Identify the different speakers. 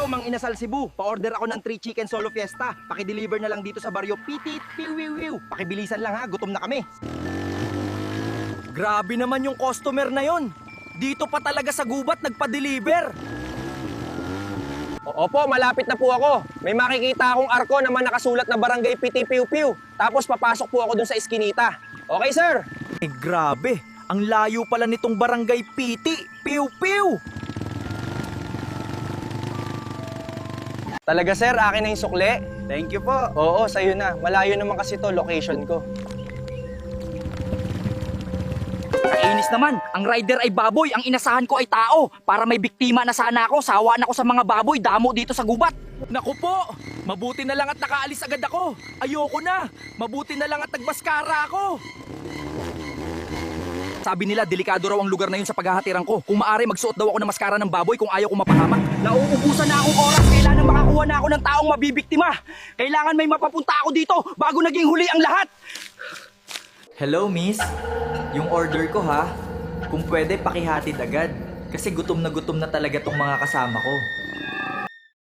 Speaker 1: Mang Inasal Cebu. Pa-order ako ng 3 chicken solo fiesta. Paki-deliver na lang dito sa baryo Pitit, Piwiwiw. Pakibilisan lang ha, gutom na kami. Grabe naman yung customer na yon. Dito pa talaga sa gubat nagpa-deliver.
Speaker 2: Opo, malapit na po ako. May makikita akong arko naman nakasulat na Barangay Piti Piu Piu. Tapos papasok po ako dun sa eskinita. Okay, sir?
Speaker 1: Grabe, ang layo pala nitong Barangay Piti, Piu Piu.
Speaker 2: Talaga, sir, akin na yung sukle.
Speaker 1: Thank you po.
Speaker 2: Oo, sa'yo na. Malayo naman kasi to, location ko.
Speaker 3: Kainis naman, ang rider ay baboy, ang inasahan ko ay tao. Para may biktima na sana ako, sawa na ako sa mga baboy, damo dito sa gubat.
Speaker 1: Naku po, mabuti na lang at nakaalis agad ako. Ayoko na, mabuti na lang at nagbaskara ako. Sabi nila, delikado raw ang lugar na yun sa paghahatiran ko. Kung maaari, magsuot daw ako ng maskara ng baboy kung ayaw ko mapahamak. Nauubusan na akong oras, kailangan makakuha na ako ng taong mabibiktima. Kailangan may mapapunta ako dito bago naging huli ang lahat.
Speaker 4: Hello, miss. Yung order ko ha. Kung pwede, pakihatid agad. Kasi gutom na talaga tong mga kasama ko.